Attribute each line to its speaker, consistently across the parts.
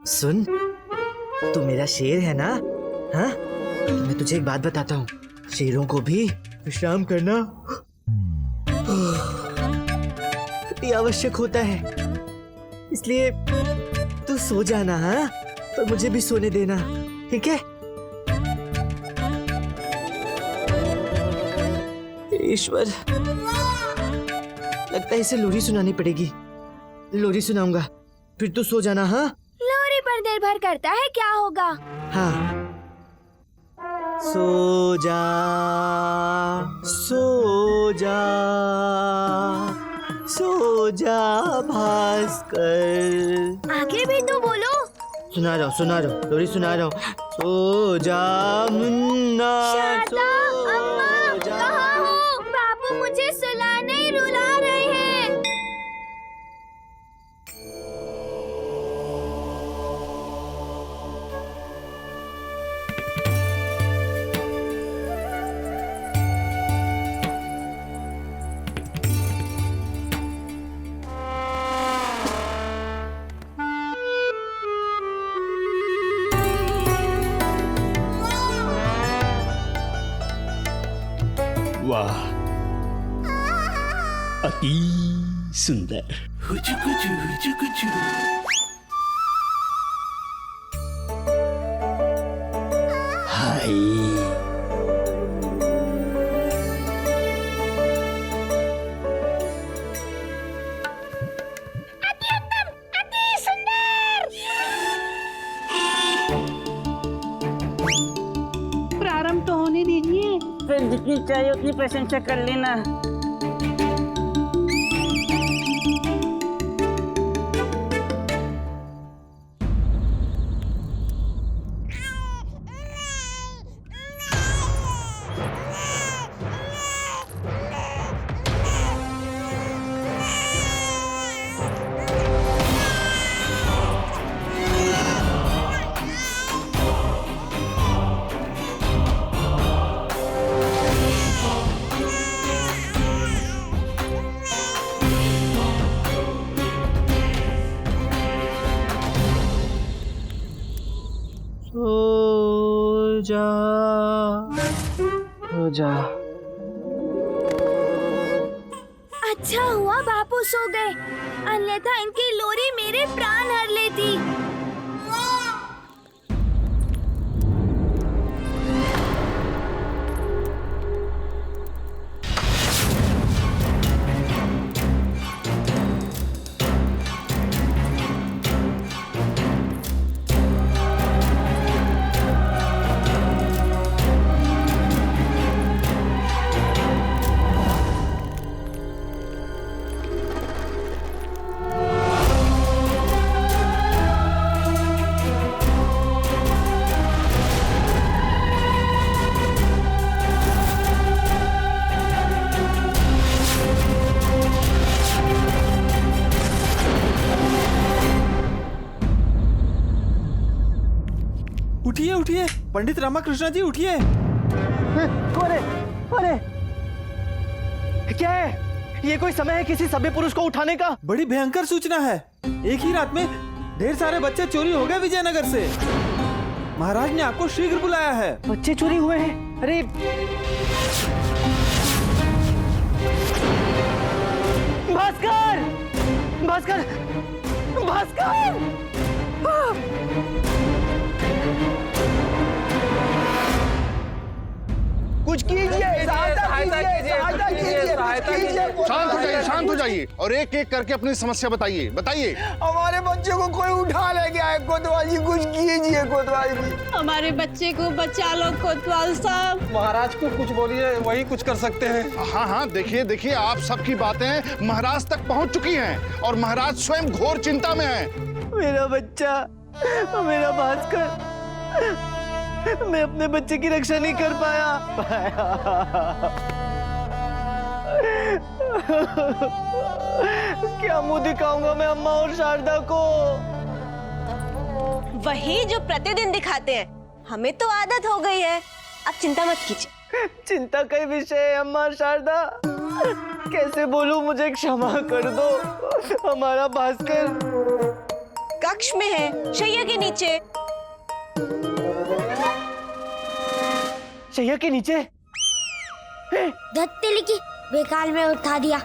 Speaker 1: सुन, तू मेरा शेर है ना? हाँ? मैं तुझे एक बात बताता हूँ, शेरों को भी विश्राम करना अति आवश्यक होता है, इसलिए तू सो जाना। हाँ, पर मुझे भी सोने देना, ठीक है? ईश्वर, लगता है इसे लोरी सुनानी पड़ेगी। लोरी सुनाऊंगा, फिर तू सो जाना। हाँ,
Speaker 2: लोरी पर निर्भर करता है क्या होगा।
Speaker 1: हाँ, सो जा, सो जा, सो जा भास्कर।
Speaker 2: आगे भी तो बोलो।
Speaker 1: सुना रहा हूँ, लोरी सुना रहा हूँ। सो जा मुन्ना,
Speaker 2: शारदा, अम्मा, कहाँ हो? बाबू मुझे सुलाने रुला रहे हैं।
Speaker 3: वाह, अति सुंदर। हाय,
Speaker 4: प्रारंभ तो होने दीजिए।
Speaker 5: फिर जितनी चाहिए उतनी प्रशंसा कर लेना।
Speaker 1: सो जा, सो जा।
Speaker 2: अच्छा हुआ बापू सो गए, अन्यथा इनकी लोरी मेरे प्राण हर लेती।
Speaker 6: उठिए उठिए, पंडित रामाकृष्ण जी उठिए।
Speaker 1: अरे, अरे, क्या है? ये कोई समय है किसी सभ्य पुरुष को उठाने का?
Speaker 6: बड़ी भयंकर सूचना है। एक ही रात में ढेर सारे बच्चे चोरी हो गए विजयनगर से। महाराज ने आपको शीघ्र बुलाया है।
Speaker 1: बच्चे चोरी हुए हैं? अरे, भास्कर, भास्कर, भास्कर! कुछ कीजिए, सहायता कीजिए।
Speaker 7: शांत हो जाइए और एक एक करके अपनी समस्या बताइए, बताइए।
Speaker 8: हमारे बच्चे को कोई उठा ले गया है कोतवाल जी, कुछ कीजिए कोतवाल जी।
Speaker 4: हमारे बच्चे को बचा लो कोतवाल साहब।
Speaker 8: महाराज को कुछ बोलिए, वही कुछ कर सकते हैं।
Speaker 7: हाँ हाँ, देखिए आप सबकी बातें महाराज तक पहुंच चुकी हैं और महाराज स्वयं घोर चिंता में हैं।
Speaker 1: मेरा बच्चा, मेरा भास्कर, मैं अपने बच्चे की रक्षा नहीं कर पाया। क्या मुंह दिखाऊंगा मैं अम्मा और शारदा को?
Speaker 9: वही जो प्रतिदिन दिखाते हैं, हमें तो आदत हो गई है। आप चिंता मत कीजिए।
Speaker 1: चिंता का ही विषय है अम्मा शारदा। कैसे बोलूं, मुझे क्षमा कर दो। हमारा भास्कर
Speaker 9: कक्ष में है, शैया के नीचे।
Speaker 1: शैया के नीचे?
Speaker 2: धत्ते लिखी बेकार में उठा दिया।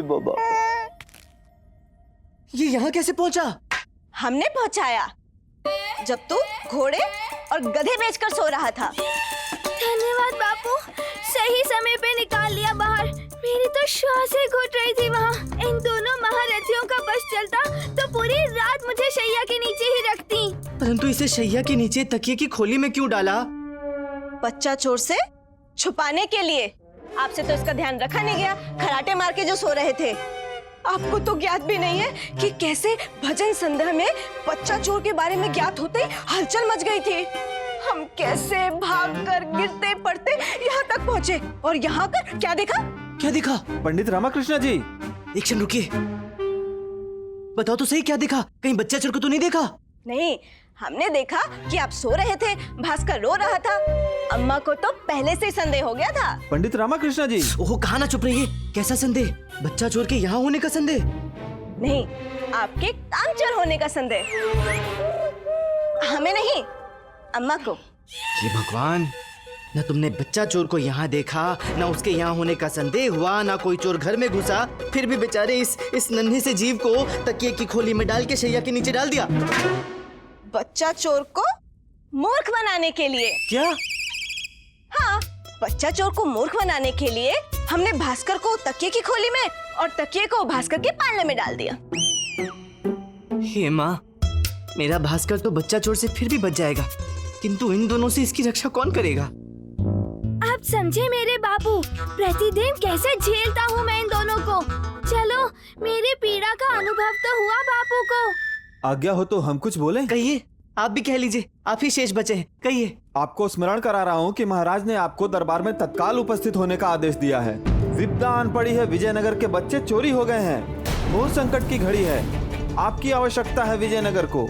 Speaker 1: बाबा, ये यहाँ कैसे पहुंचा?
Speaker 9: हमने पहुंचाया जब तू घोड़े और गधे बेचकर सो रहा था।
Speaker 2: धन्यवाद बापू, सही समय पे निकाल लिया बाहर। मेरी तो श्वास ही घुट रही थी वहाँ। इन दोनों महारथियों का बस चलता तो पूरी रात मुझे शैया के नीचे ही रखती।
Speaker 1: परंतु इसे शैया के नीचे तकिए की खोली में क्यों डाला?
Speaker 9: बच्चा चोर से छुपाने के लिए। आपसे तो इसका ध्यान रखा नहीं गया, खराटे मार के जो सो रहे थे। आपको तो ज्ञात भी नहीं है कि कैसे भजन संध्या में बच्चा चोर के बारे में ज्ञात होते ही हलचल मच गई थी। हम कैसे भागकर गिरते पड़ते यहाँ तक पहुँचे और यहाँ कर क्या देखा?
Speaker 1: क्या दिखा?
Speaker 6: पंडित रामाकृष्ण जी,
Speaker 1: एक क्षण रुकिए, बताओ तो सही, क्या दिखा? कहीं बच्चा चोर को तो नहीं देखा?
Speaker 9: नहीं, हमने देखा कि आप सो रहे थे, भास्कर रो रहा था। अम्मा को तो पहले से ही संदेह हो गया था।
Speaker 6: पंडित रामाकृष्ण जी।
Speaker 1: ओहो, कहा ना चुप रहिए। कैसा संदेह? बच्चा चोर के यहाँ होने का संदेह?
Speaker 9: नहीं, आपके काम चोर होने का संदेह। हमें नहीं, अम्मा को।
Speaker 1: ये भगवान, न तुमने बच्चा चोर को यहाँ देखा, न उसके यहाँ होने का संदेह हुआ, न कोई चोर घर में घुसा, फिर भी बेचारे इस नन्हे से जीव को तकिए की खोली में डाल के शैया के नीचे डाल दिया।
Speaker 9: बच्चा चोर को मूर्ख बनाने के लिए।
Speaker 1: क्या?
Speaker 9: हाँ, बच्चा चोर को मूर्ख बनाने के लिए हमने भास्कर को तकिए की खोली में और तकिए को भास्कर के पालने में डाल दिया।
Speaker 1: हे माँ, मेरा भास्कर तो बच्चा चोर से फिर भी बच जाएगा, किंतु इन दोनों से इसकी रक्षा कौन करेगा?
Speaker 2: आप समझे मेरे बाबू, प्रतिदिन कैसे झेलता हूँ मैं इन दोनों को। चलो, मेरी पीड़ा का अनुभव तो हुआ बापू को।
Speaker 6: आज्ञा हो तो हम कुछ बोले?
Speaker 1: कहिए, आप भी कह लीजिए, आप ही शेष बचे हैं, कहिए।
Speaker 6: आपको स्मरण करा रहा हूँ कि महाराज ने आपको दरबार में तत्काल उपस्थित होने का आदेश दिया है। विपदा आन पड़ी है, विजयनगर के बच्चे चोरी हो गए हैं, घोर संकट की घड़ी है। आपकी आवश्यकता है विजयनगर को।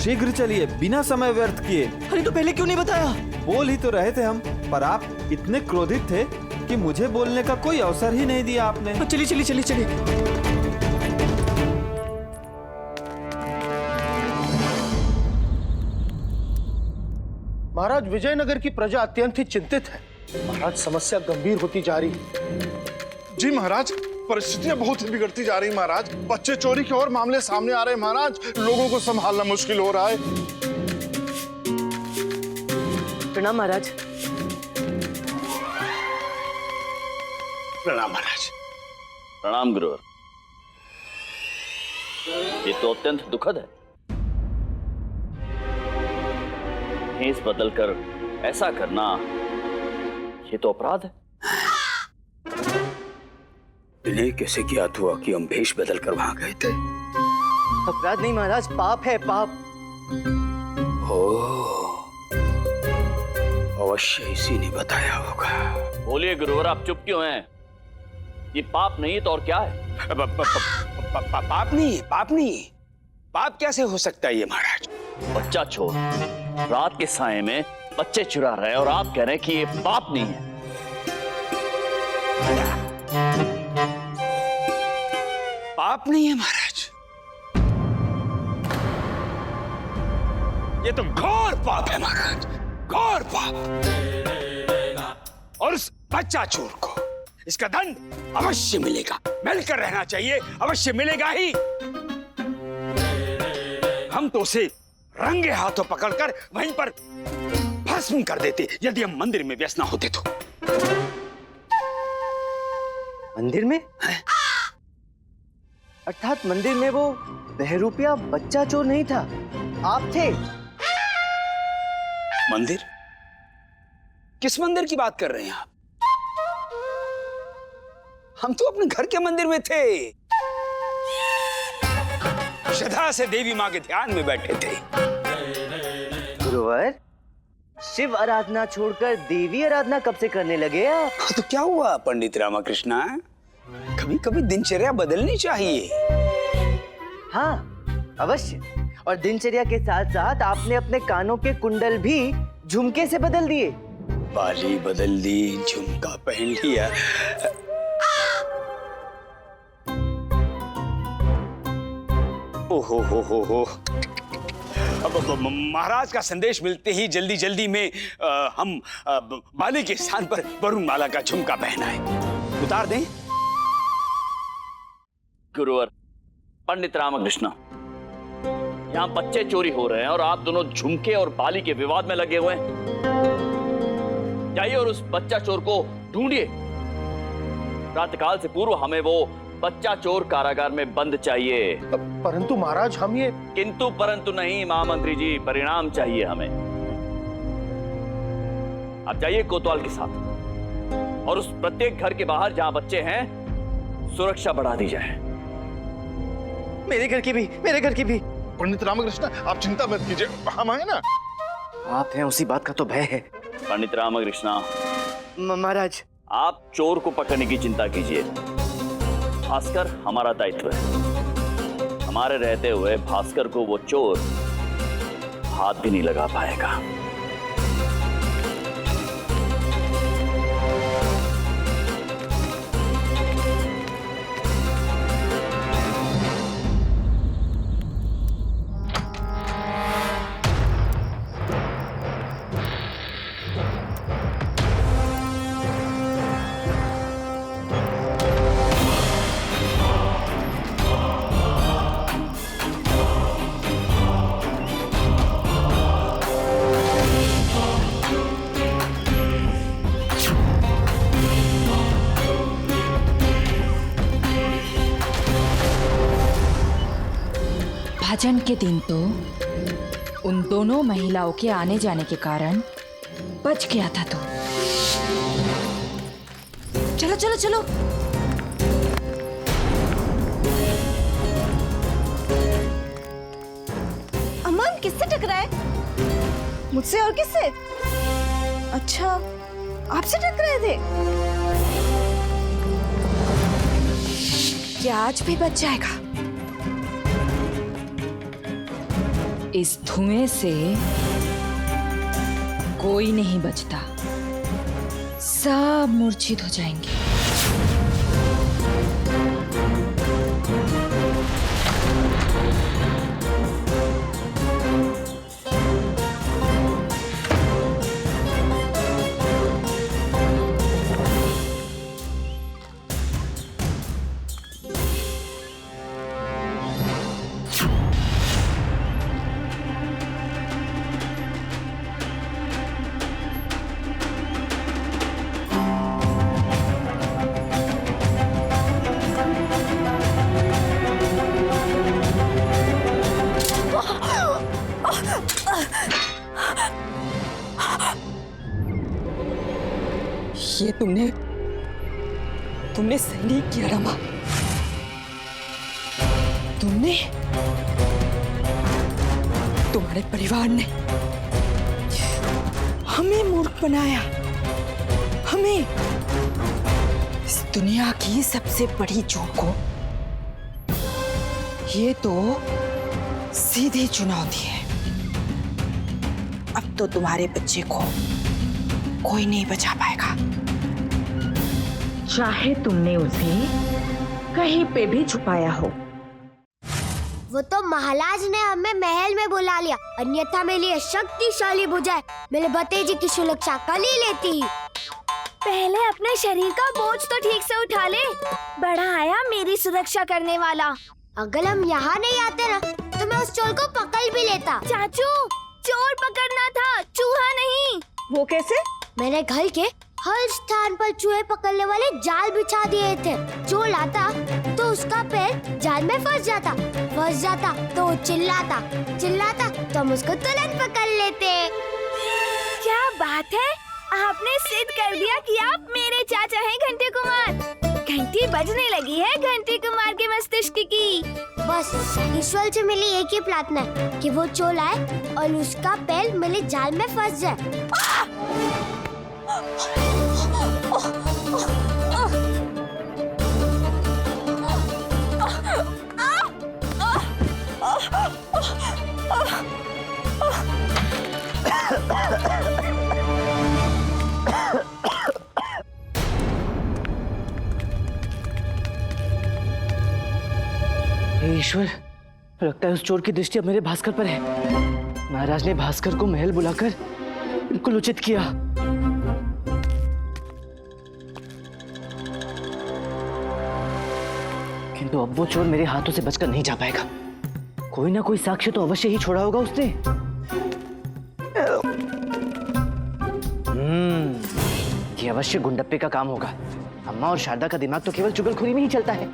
Speaker 6: शीघ्र चलिए, बिना समय व्यर्थ किए।
Speaker 1: अरे तो पहले क्यों नहीं बताया?
Speaker 6: बोल ही तो रहे थे हम, पर आप इतने क्रोधित थे कि मुझे बोलने का कोई अवसर ही नहीं दिया आपने।
Speaker 1: तो चलिए चलिए चलिए चलिए।
Speaker 10: महाराज, विजयनगर की प्रजा अत्यंत ही चिंतित है। महाराज, समस्या गंभीर होती जा रही है।
Speaker 7: जी महाराज, परिस्थितियां बहुत ही बिगड़ती जा रही महाराज। बच्चे चोरी के और मामले सामने आ रहे हैं महाराज। लोगों को संभालना मुश्किल हो रहा है।
Speaker 1: प्रणाम महाराज।
Speaker 3: प्रणाम महाराज। प्रणाम गुरुवर। ये तो अत्यंत दुखद है। भेष बदलकर ऐसा करना, ये तो अपराध है।
Speaker 11: इन्हें कैसे ज्ञात हुआ कि हम भेष बदलकर वहां गए थे?
Speaker 1: अपराध नहीं महाराज, पाप है, पाप।
Speaker 11: अवश्य इसी ने बताया होगा।
Speaker 3: बोलिए गुरुवर, आप चुप क्यों हैं? ये पाप नहीं तो और क्या है?
Speaker 11: पाप नहीं, पाप नहीं। पाप कैसे हो सकता है ये महाराज?
Speaker 3: बच्चा चोर रात के साये में बच्चे चुरा रहे हैं और आप कह रहे हैं कि ये पाप नहीं है।
Speaker 11: पाप नहीं है महाराज, ये तो घोर पाप है महाराज, घोर पाप। और उस बच्चा चोर को इसका दंड अवश्य मिलेगा, मिलकर रहना चाहिए, अवश्य मिलेगा ही। हम तो उसे रंगे हाथों पकड़कर वहीं पर भस्म कर देते यदि हम मंदिर में व्यस्त ना होते तो।
Speaker 1: मंदिर में? अर्थात मंदिर में वो बहरूपिया बच्चा चोर नहीं था, आप थे।
Speaker 11: मंदिर? किस मंदिर की बात कर रहे हैं आप? हम तो अपने घर के मंदिर में थे, श्रद्धा से देवी मां के ध्यान में बैठे थे।
Speaker 1: गुरुवर, शिव आराधना छोड़कर देवी आराधना कब से करने लगे आप?
Speaker 11: तो क्या हुआ पंडित रामाकृष्णा, कभी कभी दिनचर्या बदलनी चाहिए।
Speaker 1: हाँ, अवश्य। और दिनचर्या के साथ साथ आपने अपने कानों के कुंडल भी झुमके से बदल दिए।
Speaker 11: बाली बदल दी, झुमका पहन लिया। ओहो हो। अब महाराज का संदेश मिलते ही जल्दी जल्दी में हम बाली के स्थान पर वरुण माला का झुमका पहनाए। उतार दें?
Speaker 3: गुरुवर, पंडित रामकृष्ण, यहाँ बच्चे चोरी हो रहे हैं और आप दोनों झुमके और बाली के विवाद में लगे हुए हैं। जाइए और उस बच्चा चोर को ढूंढिए। प्रातःकाल से पूर्व हमें वो बच्चा चोर कारागार में बंद चाहिए।
Speaker 10: परंतु महाराज हम ये...
Speaker 3: किंतु परंतु नहीं महामंत्री जी, परिणाम चाहिए हमें। आप जाइए कोतवाल के साथ और उस प्रत्येक घर के बाहर जहां बच्चे हैं सुरक्षा बढ़ा दी जाए।
Speaker 1: मेरे घर की भी।
Speaker 7: पंडित रामकृष्ण, आप चिंता मत कीजिए, हम आए ना।
Speaker 1: आप हैं, उसी बात का तो भय है।
Speaker 3: पंडित रामकृष्ण
Speaker 1: महाराज,
Speaker 3: आप चोर को पकड़ने की चिंता कीजिए, भास्कर हमारा दायित्व है। हमारे रहते हुए भास्कर को वो चोर हाथ भी नहीं लगा पाएगा।
Speaker 12: भजन के दिन तो उन दोनों महिलाओं के आने जाने के कारण बच गया था। तो चलो चलो चलो।
Speaker 9: अमन किससे टकरा है? मुझसे और किससे? अच्छा, आपसे टकराए थे? क्या आज भी बच जाएगा?
Speaker 12: इस धुएं से कोई नहीं बचता, सब मूर्छित हो जाएंगे।
Speaker 13: ये तुमने सही नहीं किया रमा। तुम्हारे परिवार ने हमें मूर्ख बनाया, हमें इस दुनिया की सबसे बड़ी झूठ को। ये तो सीधी चुनौती है। अब तो तुम्हारे बच्चे को कोई नहीं बचा पाएगा,
Speaker 12: चाहे तुमने उसे कहीं पे भी छुपाया हो।
Speaker 2: वो तो महाराज ने हमें महल में बुला लिया, अन्यथा मेरे लिए शक्तिशाली भुजाएं मेरे भतीजे की सुरक्षा कर ही लेती। पहले अपने शरीर का बोझ तो ठीक से उठा ले, बड़ा आया मेरी सुरक्षा करने वाला। अगर हम यहाँ नहीं आते ना तो मैं उस चोर को पकड़ भी लेता। चाचू, चोर पकड़ना था, चूहा नहीं।
Speaker 9: वो कैसे?
Speaker 2: मैंने घर के हर स्थान पर चूहे पकड़ने वाले जाल बिछा दिए थे। चोर आता तो उसका पैर जाल में फंस जाता तो वो चिल्लाता तो हम उसको तुरंत पकड़ लेते। क्या बात है, आपने सिद्ध कर दिया कि आप मेरे चाचा हैं घंटी कुमार। घंटी बजने लगी है घंटी कुमार के मस्तिष्क की। बस ईश्वर से मिली एक ही प्रार्थना है कि वो चोर आए और उसका पैर मेरे जाल में फंस जाए।
Speaker 1: हे ईश्वर, लगता है उस चोर की दृष्टि अब मेरे भास्कर पर है। महाराज ने भास्कर को महल बुलाकर बिल्कुल उचित किया। किंतु अब वो चोर मेरे हाथों से बचकर नहीं जा पाएगा। कोई ना कोई साक्ष्य तो अवश्य ही छोड़ा होगा उसने। ये अवश्य गुंडप्पे का काम होगा। अम्मा और शारदा का दिमाग तो केवल चुगलखोरी में ही चलता है।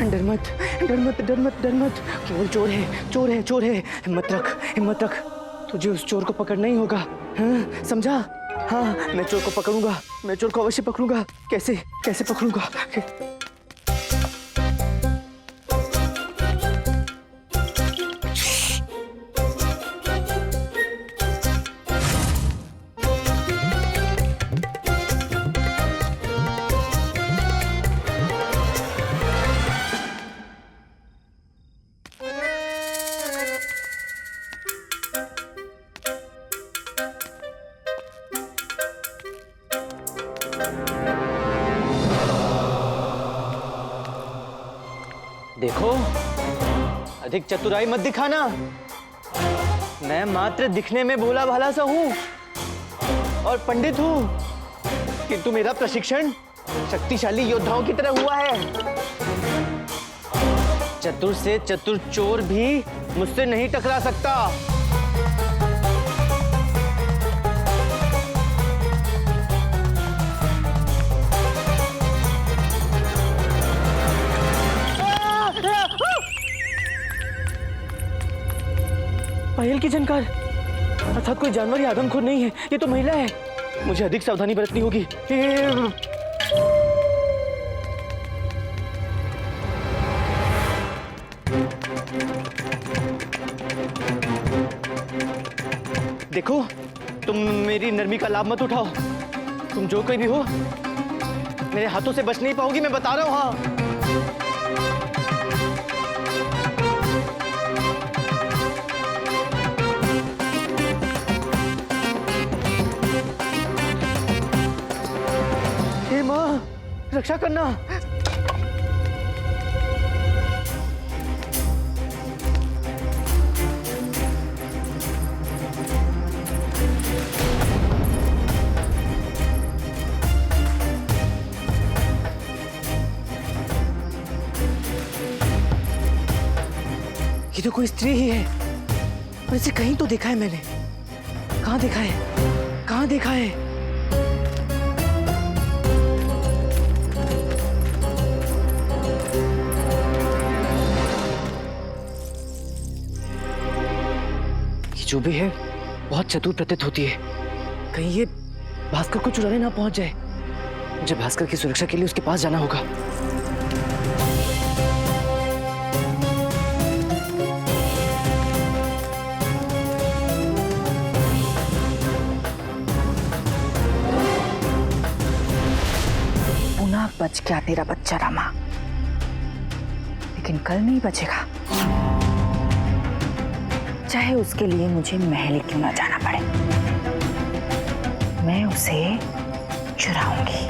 Speaker 1: डर मत, डर मत, डर मत, डर मत। केवल चोर है, चोर है, चोर है। हिम्मत रख, हिम्मत रख। तुझे उस चोर को पकड़ना ही होगा, हाँ, समझा? हाँ, मैं चोर को पकड़ूंगा, मैं चोर को अवश्य पकड़ूंगा। कैसे, कैसे पकड़ूंगा? देखो, अधिक चतुराई मत दिखाना। मैं मात्र दिखने में भोला भाला सा हूं और पंडित हूं, किंतु मेरा प्रशिक्षण शक्तिशाली योद्धाओं की तरह हुआ है। चतुर से चतुर चोर भी मुझसे नहीं टकरा सकता। पायल की झनकार, अर्थात कोई जानवर या आदमखोर नहीं है, ये तो महिला है। मुझे अधिक सावधानी बरतनी होगी। देखो, तुम मेरी नरमी का लाभ मत उठाओ। तुम जो कोई भी हो, मेरे हाथों से बच नहीं पाओगी, मैं बता रहा हूं। हाँ, रक्षा करना। ये तो कोई स्त्री ही है, और इसे कहीं तो देखा है मैंने। कहाँ देखा है, कहाँ देखा है? जो भी है बहुत चतुर प्रतीत होती है। कहीं ये भास्कर को चुराने ना पहुंच जाए। मुझे भास्कर की सुरक्षा के लिए उसके पास जाना होगा।
Speaker 12: पुनः बच गया तेरा बच्चा रामा, लेकिन कल नहीं बचेगा, चाहे उसके लिए मुझे महल क्यों ना जाना पड़े। मैं उसे चुराऊंगी।